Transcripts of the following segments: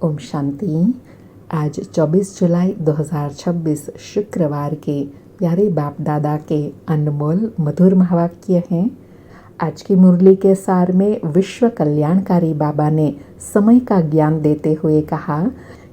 ओम शांति। आज 24 जुलाई 2026 शुक्रवार के प्यारे बाप दादा के अनमोल मधुर महावाक्य हैं। आज की मुरली के सार में विश्व कल्याणकारी बाबा ने समय का ज्ञान देते हुए कहा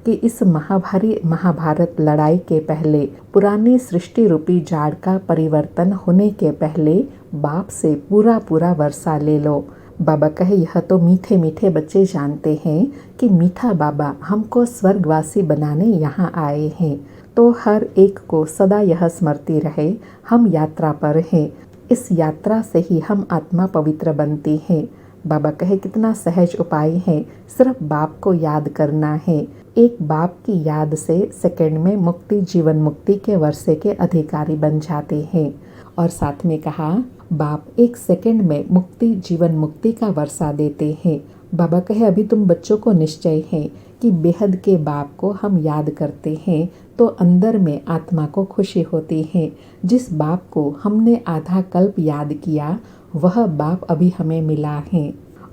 कि इस महाभारत लड़ाई के पहले पुरानी सृष्टि रूपी जाड़ का परिवर्तन होने के पहले बाप से पूरा वर्षा ले लो। बाबा कहे, यह तो मीठे मीठे बच्चे जानते हैं कि मीठा बाबा हमको स्वर्गवासी बनाने यहाँ आए हैं, तो हर एक को सदा यह स्मृति रहे हम यात्रा पर हैं। इस यात्रा से ही हम आत्मा पवित्र बनती है। बाबा कहे, कितना सहज उपाय है, सिर्फ बाप को याद करना है। एक बाप की याद से सेकंड में मुक्ति जीवन मुक्ति के वर्षे के अधिकारी बन जाते हैं। और साथ में कहा, बाप एक सेकंड में मुक्ति जीवन मुक्ति का वर्षा देते हैं। बाबा कहे, अभी तुम बच्चों को निश्चय है कि बेहद के बाप को हम याद करते हैं तो अंदर में आत्मा को खुशी होती है। जिस बाप को हमने आधा कल्प याद किया वह बाप अभी हमें मिला है।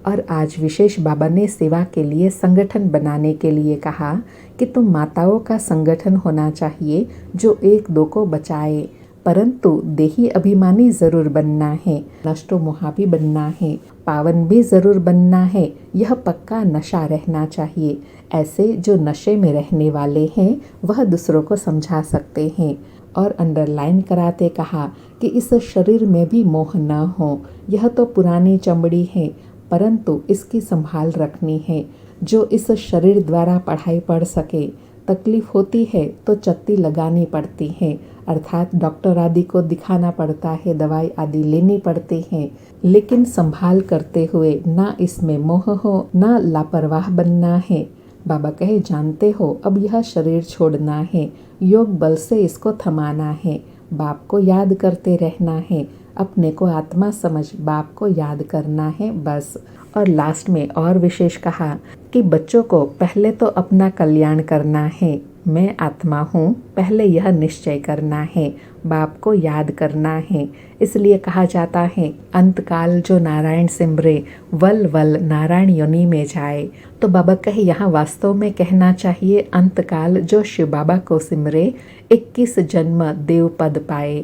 और आज विशेष बाबा ने सेवा के लिए संगठन बनाने के लिए कहा कि तुम माताओं का संगठन होना चाहिए जो एक दो को बचाए, परंतु देही अभिमानी जरूर बनना है, नष्टो मोहाबी बनना है, पावन भी जरूर बनना है। यह पक्का नशा रहना चाहिए। ऐसे जो नशे में रहने वाले हैं वह दूसरों को समझा सकते हैं। और अंडरलाइन कराते कहा कि इस शरीर में भी मोह न हो। यह तो पुरानी चमड़ी है, परंतु इसकी संभाल रखनी है। जो इस शरीर द्वारा पढ़ाई पढ़ सके, तकलीफ होती है तो चत्ती लगानी पड़ती है, अर्थात डॉक्टर आदि को दिखाना पड़ता है, दवाई आदि लेनी पड़ती है, लेकिन संभाल करते हुए ना इसमें मोह हो ना लापरवाह बनना है। बाबा कहे, जानते हो अब यह शरीर छोड़ना है, योग बल से इसको थमाना है, बाप को याद करते रहना है, अपने को आत्मा समझ बाप को याद करना है बस। और लास्ट में और विशेष कहा कि बच्चों को पहले तो अपना कल्याण करना है। मैं आत्मा हूँ, पहले यह निश्चय करना है, बाप को याद करना है। इसलिए कहा जाता है, अंतकाल जो नारायण सिमरे वल वल नारायण योनि में जाए। तो बाबा कहे, यहाँ वास्तव में कहना चाहिए अंतकाल जो शिव बाबा को सिमरे 21 जन्म देव पद पाए।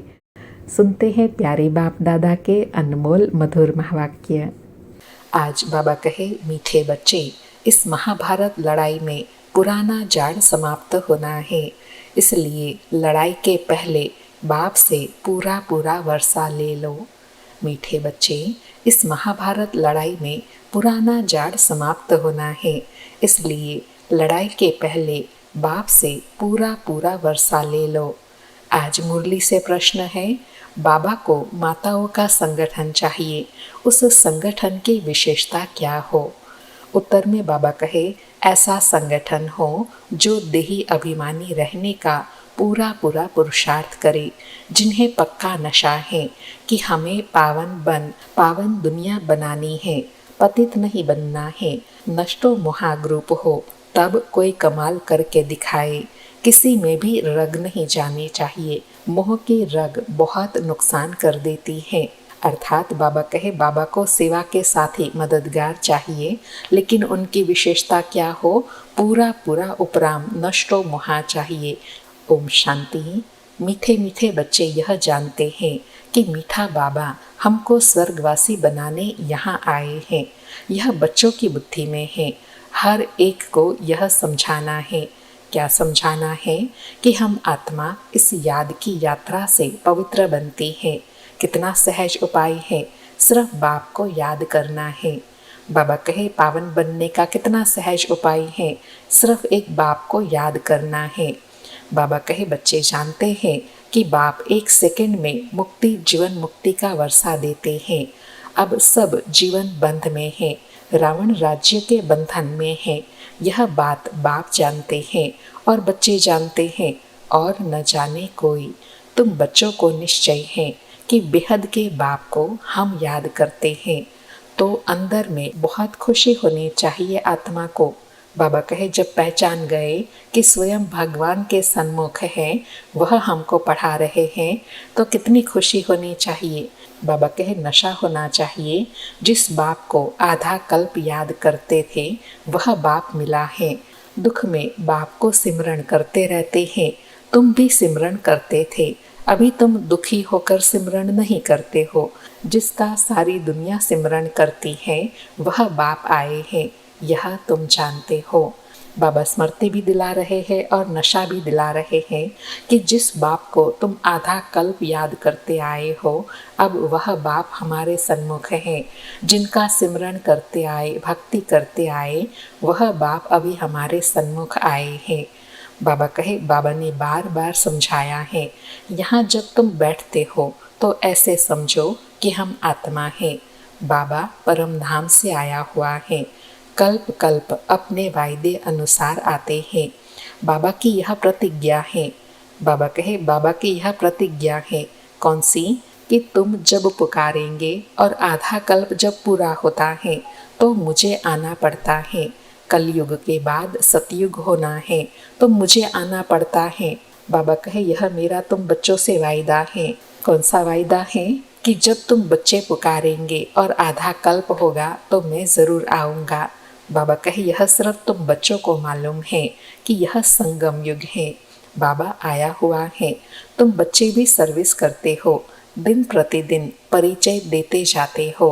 सुनते हैं प्यारे बाप दादा के अनमोल मधुर महावाक्य। आज बाबा कहे, मीठे बच्चे, इस महाभारत लड़ाई में पुराना जाड़ समाप्त होना है, इसलिए लड़ाई के पहले बाप से पूरा वर्षा ले लो। मीठे बच्चे, इस महाभारत लड़ाई में पुराना जाड़ समाप्त होना है, इसलिए लड़ाई के पहले बाप से पूरा वर्षा ले लो। आज मुरली से प्रश्न है, बाबा को माताओं का संगठन चाहिए, उस संगठन की विशेषता क्या हो? उत्तर में बाबा कहे, ऐसा संगठन हो जो देही अभिमानी रहने का पूरा पुरुषार्थ करे, जिन्हें पक्का नशा है कि हमें पावन दुनिया बनानी है, पतित नहीं बनना है, नष्टो महाग्रुप हो, तब कोई कमाल करके दिखाए। किसी में भी रग नहीं जानी चाहिए, मोह की रग बहुत नुकसान कर देती है। अर्थात बाबा कहे, बाबा को सेवा के साथ ही मददगार चाहिए, लेकिन उनकी विशेषता क्या हो? पूरा उपराम नष्टो मोहा चाहिए। ओम शांति। मीठे मीठे बच्चे यह जानते हैं कि मीठा बाबा हमको स्वर्गवासी बनाने यहाँ आए हैं। यह बच्चों की बुद्धि में है। हर एक को यह समझाना है। क्या समझाना है? कि हम आत्मा इस याद की यात्रा से पवित्र बनती है। कितना सहज उपाय है, सिर्फ बाप को याद करना है। बाबा कहे, पावन बनने का कितना सहज उपाय है, सिर्फ एक बाप को याद करना है। बाबा कहे, बच्चे जानते हैं कि बाप एक सेकंड में मुक्ति जीवन मुक्ति का वर्षा देते हैं। अब सब जीवन बंध में है, रावण राज्य के बंधन में है। यह बात बाप जानते हैं और बच्चे जानते हैं, और न जाने कोई। तुम बच्चों को निश्चय है कि बेहद के बाप को हम याद करते हैं, तो अंदर में बहुत खुशी होनी चाहिए आत्मा को। बाबा कहे, जब पहचान गए कि स्वयं भगवान के सन्मुख है, वह हमको पढ़ा रहे हैं, तो कितनी खुशी होनी चाहिए। बाबा कहे, नशा होना चाहिए। जिस बाप को आधा कल्प याद करते थे वह बाप मिला है। दुख में बाप को सिमरण करते रहते हैं। तुम भी सिमरण करते थे, अभी तुम दुखी होकर सिमरण नहीं करते हो। जिसका सारी दुनिया सिमरण करती है वह बाप आए हैं, यह तुम जानते हो। बाबा स्मृति भी दिला रहे हैं और नशा भी दिला रहे हैं कि जिस बाप को तुम आधा कल्प याद करते आए हो, अब वह बाप हमारे सन्मुख हैं। जिनका सिमरण करते आए, भक्ति करते आए, वह बाप अभी हमारे सन्मुख आए हैं। बाबा कहे, बाबा ने बार बार समझाया है, यहाँ जब तुम बैठते हो तो ऐसे समझो कि हम आत्मा हैं। बाबा परम धाम से आया हुआ है, कल्प कल्प अपने वायदे अनुसार आते हैं। बाबा की यह प्रतिज्ञा है। बाबा कहे, बाबा की यह प्रतिज्ञा है। कौन सी? कि तुम जब पुकारेंगे और आधा कल्प जब पूरा होता है तो मुझे आना पड़ता है। कलयुग के बाद सतयुग होना है तो मुझे आना पड़ता है। बाबा कहे, यह मेरा तुम बच्चों से वायदा है। कौन सा वायदा है? कि जब तुम बच्चे पुकारेंगे और आधा कल्प होगा तो मैं ज़रूर आऊँगा। बाबा कहे, यह सिर्फ तुम बच्चों को मालूम है कि यह संगम युग है। बाबा आया हुआ है, तुम बच्चे भी सर्विस करते हो, दिन प्रतिदिन परिचय देते जाते हो।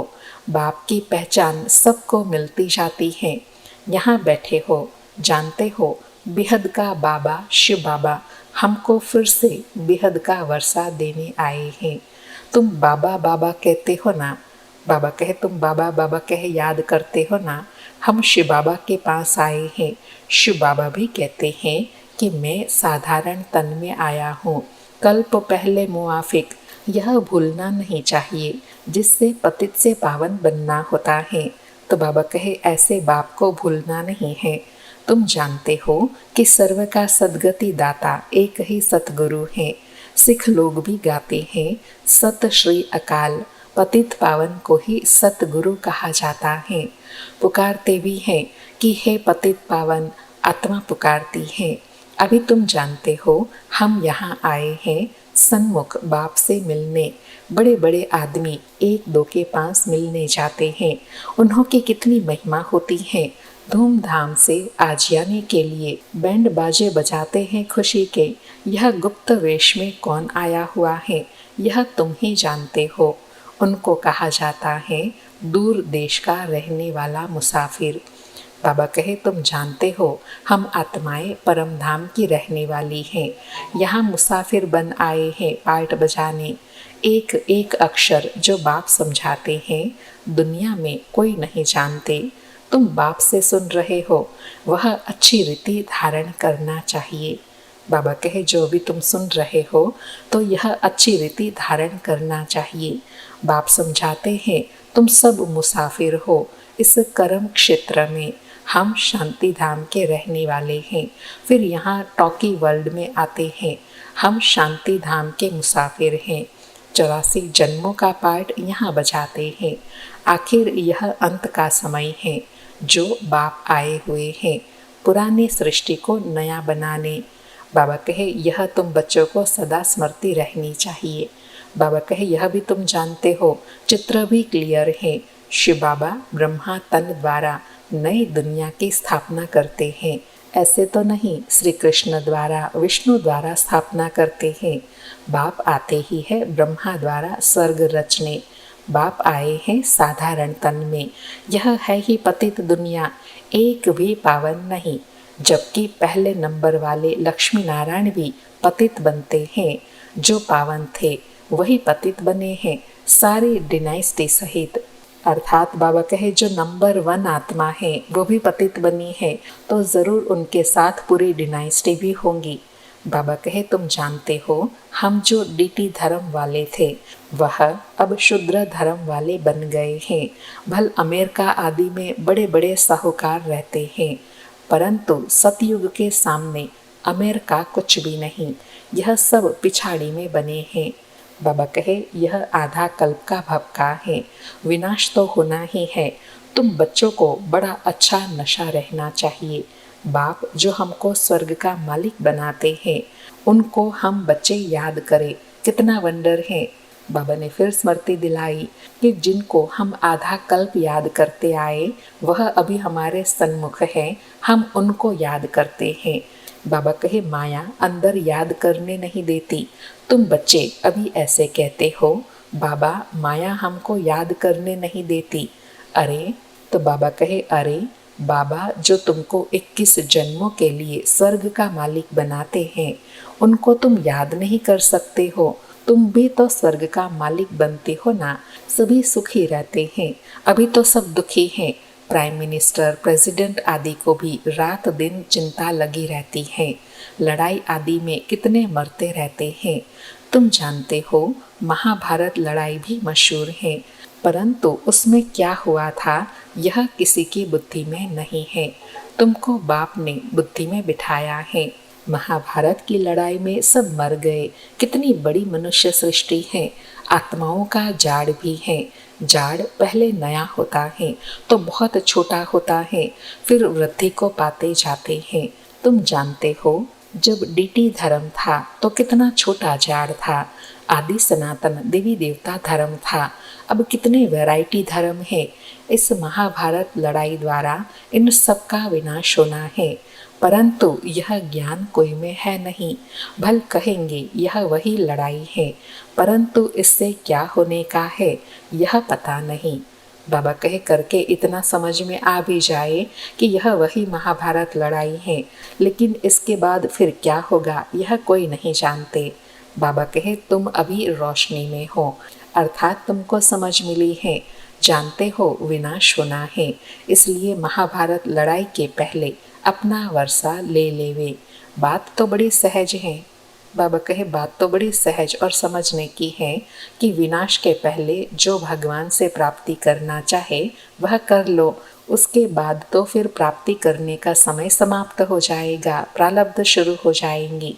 बाप की पहचान सबको मिलती जाती है। यहाँ बैठे हो, जानते हो बेहद का बाबा शिव बाबा हमको फिर से बेहद का वर्षा देने आए हैं। तुम बाबा बाबा कहते हो ना। बाबा कहे, तुम बाबा बाबा कहे याद करते हो ना। हम शिव बाबा के पास आए हैं। शिव बाबा भी कहते हैं कि मैं साधारण तन में आया हूँ, कल्प पहले मुआफिक। यह भूलना नहीं चाहिए, जिससे पतित से पावन बनना होता है। तो बाबा कहे, ऐसे बाप को भूलना नहीं है। तुम जानते हो कि सर्व का सदगति दाता एक ही सतगुरु है। सिख लोग भी गाते हैं, सत श्री अकाल, पतित पावन को ही सतगुरु कहा जाता है। पुकारते भी हैं कि हे पतित पावन, आत्मा पुकारती है। अभी तुम जानते हो हम यहाँ आए हैं सन्मुख बाप से मिलने। बड़े बड़े आदमी एक दो के पास मिलने जाते हैं, उन्हों की कितनी महिमा होती है। धूमधाम से आजियाने के लिए बैंड बाजे बजाते हैं खुशी के। यह गुप्त वेश में कौन आया हुआ है, यह तुम ही जानते हो। उनको कहा जाता है दूर देश का रहने वाला मुसाफिर। बाबा कहे, तुम जानते हो हम आत्माएं परम धाम की रहने वाली हैं। यहाँ मुसाफिर बन आए हैं पाठ बजाने। एक एक अक्षर जो बाप समझाते हैं दुनिया में कोई नहीं जानते। तुम बाप से सुन रहे हो, वह अच्छी रीति धारण करना चाहिए। बाबा कहे, जो भी तुम सुन रहे हो तो यह अच्छी रीति धारण करना चाहिए। बाप समझाते हैं तुम सब मुसाफिर हो इस कर्म क्षेत्र में। हम शांति धाम के रहने वाले हैं, फिर यहाँ टॉकी वर्ल्ड में आते हैं। हम शांति धाम के मुसाफिर हैं। 84 जन्मों का पाठ यहाँ बजाते हैं। आखिर यह अंत का समय है जो बाप आए हुए हैं पुरानी सृष्टि को नया बनाने। बाबा कहे, यह तुम बच्चों को सदा स्मृति रहनी चाहिए। बाबा कहे, यह भी तुम जानते हो, चित्र भी क्लियर है। शिव बाबा ब्रह्मा तन द्वारा नई दुनिया की स्थापना करते हैं। ऐसे तो नहीं श्री कृष्ण द्वारा विष्णु द्वारा स्थापना करते हैं। बाप आते ही है ब्रह्मा द्वारा स्वर्ग रचने। बाप आए हैं साधारण तन में। यह है ही पतित दुनिया, एक भी पावन नहीं। जबकि पहले नंबर वाले लक्ष्मी नारायण भी पतित बनते हैं। जो पावन थे वही पतित बने हैं, सारी डिनाइस्टी सहित। अर्थात बाबा कहे, जो नंबर 1 आत्मा है वो भी पतित बनी है तो ज़रूर उनके साथ पूरी डिनाइस्टी भी होंगी। बाबा कहे, तुम जानते हो हम जो डीटी धर्म वाले थे वह अब शूद्र धर्म वाले बन गए हैं। भल अमेरिका आदि में बड़े बड़े साहूकार रहते हैं, परंतु सतयुग के सामने अमेरिका कुछ भी नहीं। यह सब पिछाड़ी में बने हैं। बाबा कहे, यह आधा कल्प का भपका है, विनाश तो होना ही है। तुम बच्चों को बड़ा अच्छा नशा रहना चाहिए। बाप जो हमको स्वर्ग का मालिक बनाते हैं उनको हम बच्चे याद करें। कितना वंडर है। बाबा ने फिर स्मृति दिलाई कि जिनको हम आधा कल्प याद करते आए वह अभी हमारे सन्मुख है, हम उनको याद करते हैं। बाबा कहे माया अंदर याद करने नहीं देती। तुम बच्चे अभी ऐसे कहते हो बाबा माया हमको याद करने नहीं देती। अरे तो बाबा कहे अरे बाबा जो तुमको 21 जन्मों के लिए स्वर्ग का मालिक बनाते हैं उनको तुम याद नहीं कर सकते हो। तुम भी तो स्वर्ग का मालिक बनते हो ना। सभी सुखी रहते हैं, अभी तो सब दुखी हैं। प्राइम मिनिस्टर, प्रेसिडेंट आदि को भी रात दिन चिंता लगी रहती है। लड़ाई आदि में कितने मरते रहते हैं। तुम जानते हो महाभारत लड़ाई भी मशहूर है, परंतु उसमें क्या हुआ था यह किसी की बुद्धि में नहीं है। तुमको बाप ने बुद्धि में बिठाया है। महाभारत की लड़ाई में सब मर गए। कितनी बड़ी मनुष्य सृष्टि है। आत्माओं का जाड़ भी है। जाड़ पहले नया होता है तो बहुत छोटा होता है, फिर वृद्धि को पाते जाते हैं। तुम जानते हो जब डीटी धर्म था तो कितना छोटा जाड़ था। आदि सनातन देवी देवता धर्म था, अब कितने वैरायटी धर्म है। इस महाभारत लड़ाई द्वारा इन सब का विनाश होना है, परंतु यह ज्ञान कोई में है नहीं। भल कहेंगे यह वही लड़ाई है, परंतु इससे क्या होने का है यह पता नहीं। बाबा कहे करके इतना समझ में आ भी जाए कि यह वही महाभारत लड़ाई है, लेकिन इसके बाद फिर क्या होगा यह कोई नहीं जानते। बाबा कहे तुम अभी रोशनी में हो, अर्थात तुमको समझ मिली है, जानते हो विनाश होना है, इसलिए महाभारत लड़ाई के पहले अपना वर्षा ले लेवे। बात तो बड़ी सहज है। बाबा कहे बात तो बड़ी सहज और समझने की है कि विनाश के पहले जो भगवान से प्राप्ति करना चाहे वह कर लो, उसके बाद तो फिर प्राप्ति करने का समय समाप्त हो जाएगा, प्रारब्ध शुरू हो जाएंगी।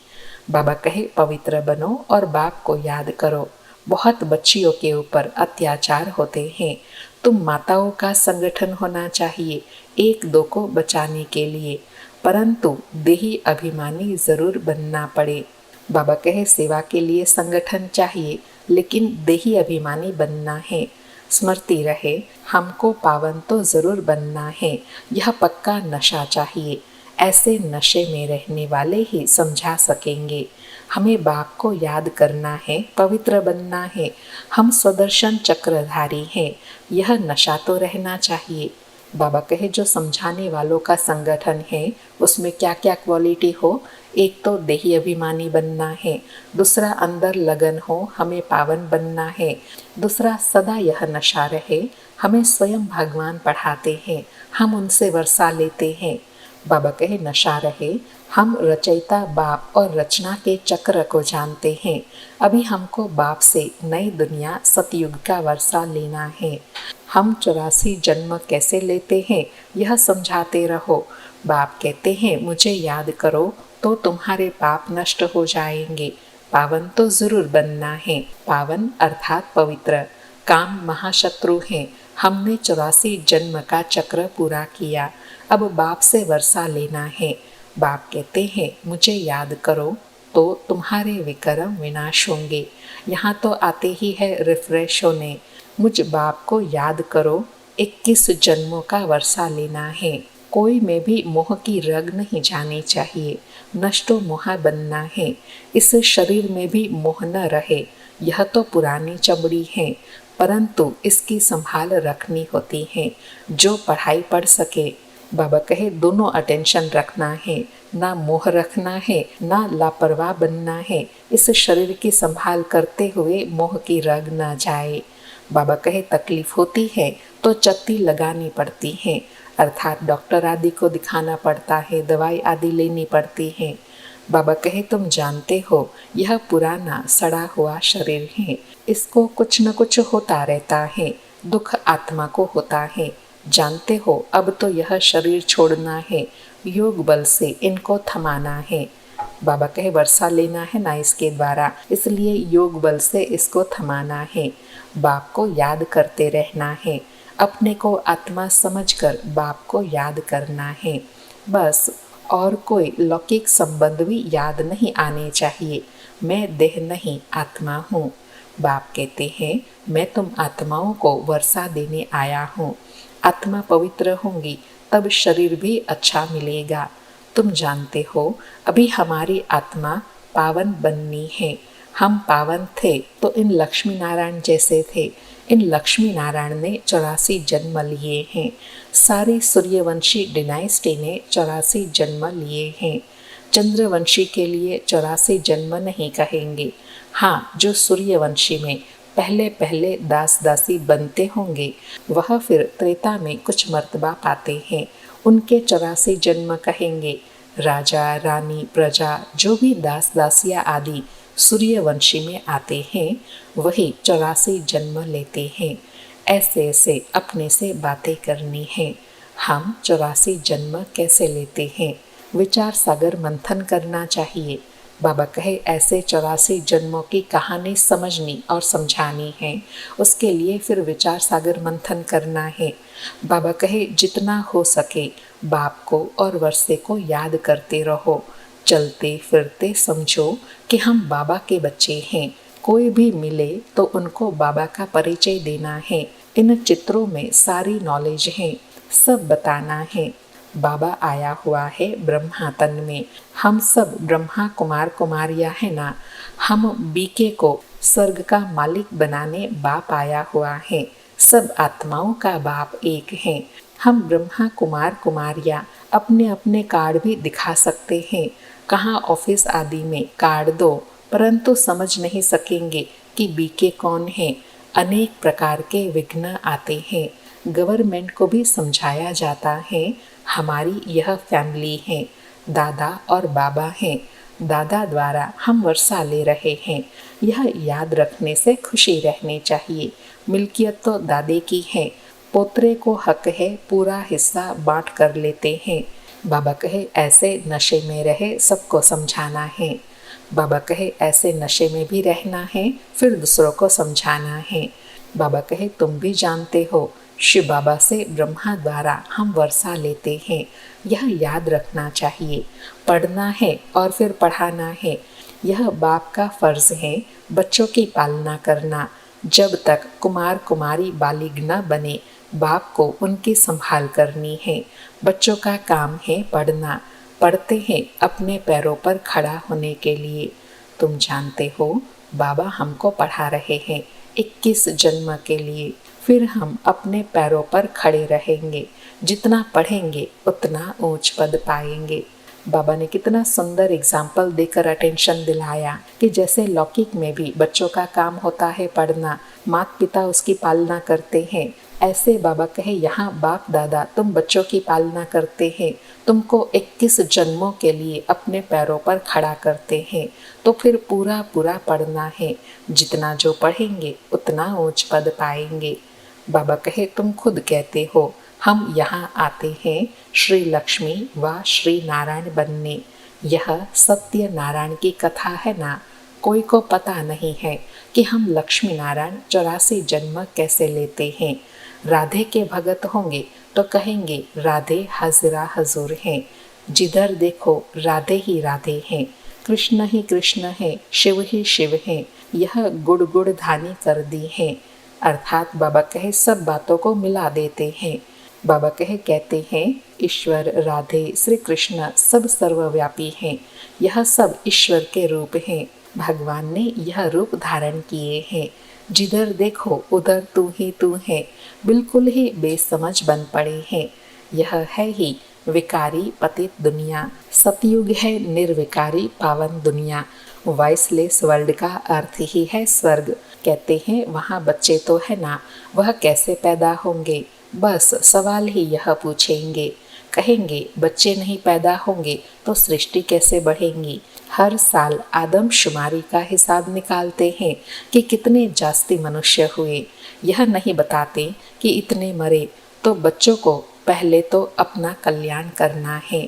बाबा कहे पवित्र बनो और बाप को याद करो। बहुत बच्चियों के ऊपर अत्याचार होते हैं। तुम माताओं का संगठन होना चाहिए एक दो को बचाने के लिए, परंतु देही अभिमानी जरूर बनना पड़े। बाबा कहे सेवा के लिए संगठन चाहिए, लेकिन देही अभिमानी बनना है। स्मृति रहे हमको पावन तो जरूर बनना है, यह पक्का नशा चाहिए। ऐसे नशे में रहने वाले ही समझा सकेंगे। हमें बाप को याद करना है, पवित्र बनना है। हम स्वदर्शन चक्रधारी हैं, यह नशा तो रहना चाहिए। बाबा कहे जो समझाने वालों का संगठन है उसमें क्या क्या क्वालिटी हो। एक तो देही अभिमानी बनना है, दूसरा अंदर लगन हो, हमें पावन बनना है। दूसरा सदा यह नशा रहे, हमें स्वयं भगवान पढ़ाते हैं, हम उनसे वर्षा लेते हैं। बाबा कहे नशा रहे, हम रचयिता बाप और रचना के चक्र को जानते हैं। अभी हमको बाप से नई दुनिया सतयुग का वर्षा लेना है। हम 84 जन्म कैसे लेते हैं यह समझाते रहो। बाप कहते हैं मुझे याद करो तो तुम्हारे पाप नष्ट हो जाएंगे। पावन तो जरूर बनना है। पावन अर्थात पवित्र। काम महाशत्रु है। हमने 84 जन्म का चक्र पूरा किया, अब बाप से वर्षा लेना है। बाप कहते हैं मुझे याद करो तो तुम्हारे विक्रम विनाश होंगे। यहाँ तो आते ही है रिफ्रेश होने। मुझ बाप को याद करो, 21 जन्मों का वर्षा लेना है। कोई में भी मोह की रग नहीं जानी चाहिए। नष्टो मोह बनना है। इस शरीर में भी मोह न रहे। यह तो पुरानी चमड़ी है, परंतु इसकी संभाल रखनी होती है। जो पढ़ाई पढ़ सके, बाबा कहे दोनों अटेंशन रखना है, ना मोह रखना है ना लापरवाह बनना है। इस शरीर की संभाल करते हुए मोह की रग न जाए। बाबा कहे तकलीफ होती है तो चत्ती लगानी पड़ती है, अर्थात डॉक्टर आदि को दिखाना पड़ता है, दवाई आदि लेनी पड़ती है। बाबा कहे तुम जानते हो यह पुराना सड़ा हुआ शरीर है, इसको कुछ न कुछ होता रहता है। दुख आत्मा को होता है, जानते हो अब तो यह शरीर छोड़ना है, योग बल से इनको थमाना है। बाबा कहे वर्षा लेना है ना इसके द्वारा, इसलिए योग बल से इसको थमाना है। बाप को याद करते रहना है। अपने को आत्मा समझकर बाप को याद करना है बस। और कोई लौकिक संबंध भी याद नहीं आने चाहिए। मैं देह नहीं आत्मा हूँ। बाप कहते हैं, मैं तुम आत्माओं को वर्षा देने आया हूँ। आत्मा पवित्र होंगी तब शरीर भी अच्छा मिलेगा। तुम जानते हो, अभी हमारी आत्मा पावन बननी है। हम पावन थे तो इन लक्ष्मी नारायण जैसे थे। इन लक्ष्मी नारायण ने 84 जन्म लिए हैं। सारी सूर्यवंशी डिनाइस्टी ने 84 जन्म लिए हैं। चंद्रवंशी के लिए 84 जन्म नहीं कहेंगे। हाँ, जो सूर्यवंशी में पहले पहले दास दासी बनते होंगे वह फिर त्रेता में कुछ मर्तबा पाते हैं, उनके 84 जन्म कहेंगे। राजा रानी प्रजा जो भी दास दासिया आदि सूर्यवंशी में आते हैं वही 84 जन्म लेते हैं। ऐसे ऐसे अपने से बातें करनी है। हम 84 जन्म कैसे लेते हैं, विचार सागर मंथन करना चाहिए। बाबा कहे ऐसे 84 जन्मों की कहानी समझनी और समझानी है, उसके लिए फिर विचार सागर मंथन करना है। बाबा कहे जितना हो सके बाप को और वर्षे को याद करते रहो। चलते फिरते समझो कि हम बाबा के बच्चे हैं। कोई भी मिले तो उनको बाबा का परिचय देना है। इन चित्रों में सारी नॉलेज है, सब बताना है। बाबा आया हुआ है ब्रह्मा तन में। हम सब ब्रह्मा कुमार कुमारियाँ है ना। हम बीके को स्वर्ग का मालिक बनाने बाप आया हुआ है। सब आत्माओं का बाप एक है। हम ब्रह्मा कुमार कुमारियाँ अपने अपने कार्ड भी दिखा सकते हैं। कहाँ ऑफिस आदि में कार्ड दो, परंतु समझ नहीं सकेंगे कि बीके कौन है। अनेक प्रकार के विघ्न आते हैं। गवर्नमेंट को भी समझाया जाता है, हमारी यह फैमिली है, दादा और बाबा हैं। दादा द्वारा हम वर्षा ले रहे हैं। यह याद रखने से खुशी रहनी चाहिए। मिल्कियत तो दादे की है, पोतरे को हक है, पूरा हिस्सा बांट कर लेते हैं। बाबा कहे ऐसे नशे में रहे, सबको समझाना है। बाबा कहे ऐसे नशे में भी रहना है, फिर दूसरों को समझाना है। बाबा कहे तुम भी जानते हो, शिव बाबा से ब्रह्मा द्वारा हम वर्षा लेते हैं। यह याद रखना चाहिए। पढ़ना है और फिर पढ़ाना है, यह बाप का फर्ज है। बच्चों की पालना करना, जब तक कुमार कुमारी बालिग न बने बाप को उनकी संभाल करनी है। बच्चों का काम है पढ़ना। पढ़ते हैं अपने पैरों पर खड़ा होने के लिए। तुम जानते हो, बाबा हमको पढ़ा रहे हैं 21 जन्म के लिए। फिर हम अपने पैरों पर खड़े रहेंगे। जितना पढ़ेंगे उतना ऊंच पद पाएंगे। बाबा ने कितना सुंदर एग्जाम्पल देकर अटेंशन दिलाया कि जैसे लौकिक में भी बच्चों का काम होता है पढ़ना, माता पिता उसकी पालना करते हैं, ऐसे बाबा कहे यहाँ बाप दादा तुम बच्चों की पालना करते हैं, तुमको 21 जन्मों के लिए अपने पैरों पर खड़ा करते हैं, तो फिर पूरा पूरा पढ़ना है। जितना जो पढ़ेंगे उतना ऊंच पद पाएंगे। बाबा कहे तुम खुद कहते हो हम यहाँ आते हैं श्री लक्ष्मी व श्री नारायण बनने। यह सत्य नारायण की कथा है ना। कोई को पता नहीं है कि हम लक्ष्मी नारायण 84 जन्म कैसे लेते हैं। राधे के भगत होंगे तो कहेंगे राधे हाजिरा हजूर हैं। जिधर देखो राधे ही राधे हैं, कृष्ण ही कृष्ण है, शिव ही शिव है। यह गुड़ गुड़ धानी कर दी है। अर्थात बाबा कहे सब बातों को मिला देते हैं। बाबा कहते हैं ईश्वर राधे श्री कृष्ण सब सर्वव्यापी हैं। यह सब ईश्वर के रूप हैं। भगवान ने यह रूप धारण किए हैं। जिधर देखो उधर तू ही तू है। बिल्कुल ही बेसमझ बन पड़े हैं। यह है ही विकारी पतित दुनिया। सतयुग है निर्विकारी पावन दुनिया। वॉइसलेस वर्ल्ड का अर्थ ही है स्वर्ग। कहते हैं वहाँ बच्चे तो है ना, वह कैसे पैदा होंगे। बस सवाल ही यह पूछेंगे। कहेंगे बच्चे नहीं पैदा होंगे तो सृष्टि कैसे बढ़ेंगी। हर साल आदमशुमारी का हिसाब निकालते हैं कि कितने जास्ती मनुष्य हुए। यह नहीं बताते कि इतने मरे। तो बच्चों को पहले तो अपना कल्याण करना है।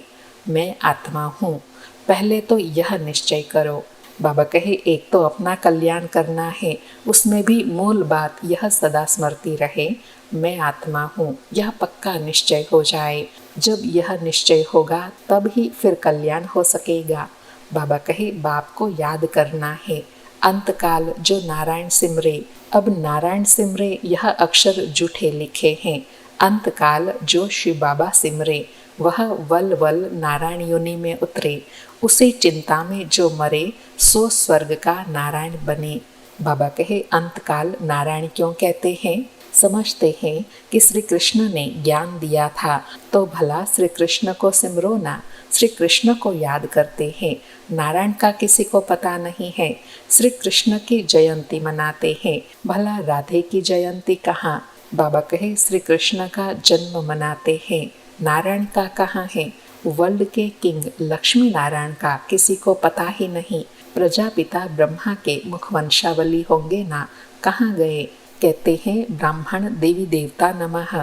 मैं आत्मा हूँ, पहले तो यह निश्चय करो। बाबा कहे एक तो अपना कल्याण करना है, उसमें भी मूल बात यह सदा स्मृति रहे, मैं आत्मा हूँ। यह पक्का निश्चय हो जाए। जब यह निश्चय होगा तब ही फिर कल्याण हो सकेगा। बाबा कहे बाप को याद करना है। अंतकाल जो नारायण सिमरे। अब नारायण सिमरे यह अक्षर जूठे लिखे हैं। अंतकाल जो शिव बाबा सिमरे वह वल वल नारायण योनि में उतरे। उसी चिंता में जो मरे सो स्वर्ग का नारायण बने। बाबा कहे अंतकाल नारायण क्यों कहते हैं? समझते हैं कि श्री कृष्ण ने ज्ञान दिया था तो भला श्री कृष्ण को सिमरो ना। श्री कृष्ण को याद करते हैं। नारायण का किसी को पता नहीं है। श्री कृष्ण की जयंती मनाते हैं, भला राधे की जयंती कहाँ? बाबा कहे श्री कृष्ण का जन्म मनाते हैं, नारायण का कहाँ है? वर्ल्ड के किंग लक्ष्मी नारायण का किसी को पता ही नहीं। प्रजापिता ब्रह्मा के मुखवंशावली होंगे ना, कहाँ गए? कहते हैं ब्राह्मण देवी देवता नमः।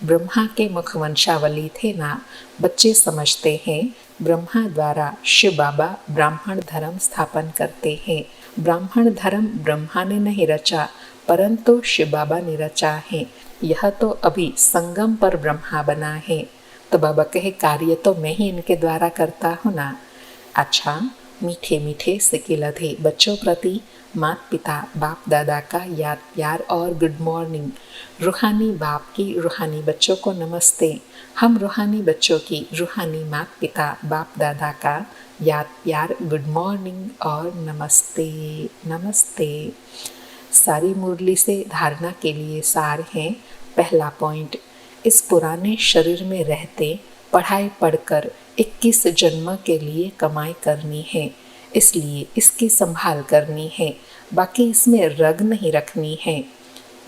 ब्रह्मा के मुखवंशावली थे ना। बच्चे समझते हैं ब्रह्मा द्वारा शिव बाबा ब्राह्मण धर्म स्थापन करते हैं। ब्राह्मण धर्म ब्रह्मा ने नहीं रचा परंतु शिव बाबा ने रचा है। यह तो अभी संगम पर ब्रह्मा बना है। तो बाबा कहे कार्य तो मैं ही इनके द्वारा करता हूँ ना। अच्छा, मीठे मीठे सिकिलधे बच्चों प्रति माता पिता बाप दादा का याद प्यार और गुड मॉर्निंग। रूहानी बाप की रूहानी बच्चों को नमस्ते। हम रूहानी बच्चों की रूहानी माता पिता बाप दादा का याद प्यार गुड मॉर्निंग और नमस्ते नमस्ते। सारी मुरली से धारणा के लिए सार है। पहला पॉइंट, इस पुराने शरीर में रहते पढ़ाई पढ़कर 21 जन्म के लिए कमाई करनी है, इसलिए इसकी संभाल करनी है, बाकी इसमें रग नहीं रखनी है।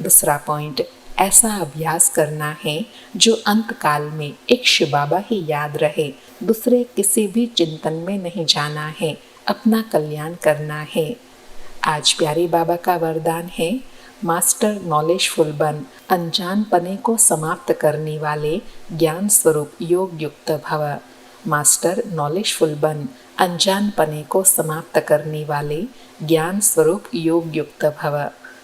दूसरा पॉइंट, ऐसा अभ्यास करना है जो अंत काल में एक शिव बाबा ही याद रहे, दूसरे किसी भी चिंतन में नहीं जाना है, अपना कल्याण करना है। आज प्यारे बाबा का वरदान है, मास्टर नॉलेजफुल बन, अनजान पने को समाप्त करने वाले ज्ञान स्वरूप योग युक्त भव। मास्टर नॉलेजफुल बन, अनजान पने को समाप्त करने वाले ज्ञान स्वरूप योग युक्त भव।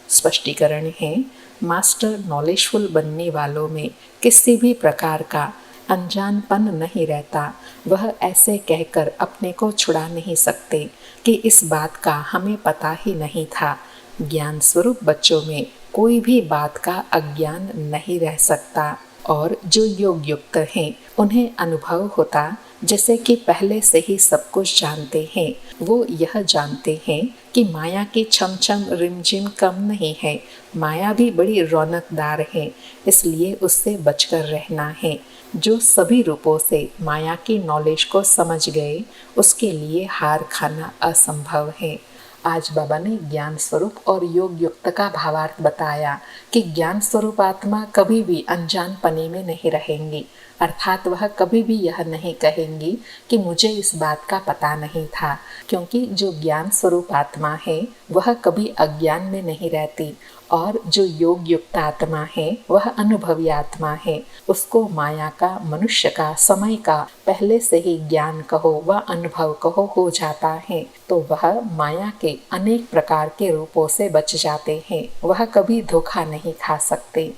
स्पष्टीकरण है, मास्टर नॉलेजफुल बनने वालों में किसी भी प्रकार का अनजानपन नहीं रहता। वह ऐसे कहकर अपने को छुड़ा नहीं सकते कि इस बात का हमें पता ही नहीं था। ज्ञान स्वरूप बच्चों में कोई भी बात का अज्ञान नहीं रह सकता और जो योग युक्त हैं उन्हें अनुभव होता जैसे कि पहले से ही सब कुछ जानते हैं। वो यह जानते हैं कि माया की छम छम रिमझिम कम नहीं है, माया भी बड़ी रौनकदार है, इसलिए उससे बचकर रहना है। जो सभी रूपों से माया की नॉलेज को समझ गए उसके लिए हार खाना असंभव है। आज बाबा ने ज्ञान स्वरूप और योग युक्त का भावार्थ बताया कि ज्ञान स्वरूप आत्मा कभी भी अनजान पने में नहीं रहेंगी, अर्थात वह कभी भी यह नहीं कहेंगी कि मुझे इस बात का पता नहीं था, क्योंकि जो ज्ञान स्वरूप आत्मा है वह कभी अज्ञान में नहीं रहती और जो योग युक्त आत्मा है वह अनुभवी आत्मा है। उसको माया का, मनुष्य का, समय का पहले से ही ज्ञान कहो व अनुभव कहो हो जाता है, तो वह माया के अनेक प्रकार के रूपों से बच जाते हैं। वह कभी धोखा नहीं खा सकते।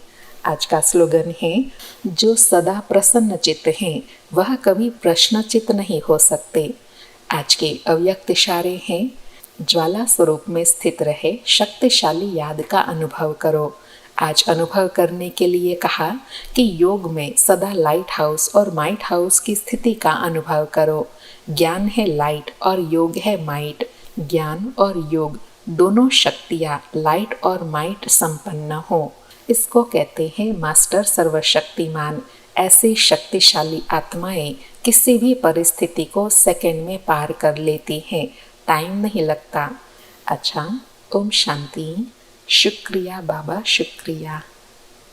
आज का स्लोगन है, जो सदा प्रसन्न चित्त हैं वह कभी प्रश्नचित्त नहीं हो सकते। आज के अव्यक्त इशारे हैं, ज्वाला स्वरूप में स्थित रहे शक्तिशाली याद का अनुभव करो। आज अनुभव करने के लिए कहा कि योग में सदा लाइट हाउस और माइट हाउस की स्थिति का अनुभव करो। ज्ञान है लाइट और योग है माइट। ज्ञान और योग दोनों शक्तियाँ लाइट और माइट संपन्न हो, इसको कहते हैं मास्टर सर्वशक्तिमान। ऐसी शक्तिशाली आत्माएं किसी भी परिस्थिति को सेकंड में पार कर लेती हैं, टाइम नहीं लगता। अच्छा, ओम शांति। शुक्रिया बाबा, शुक्रिया।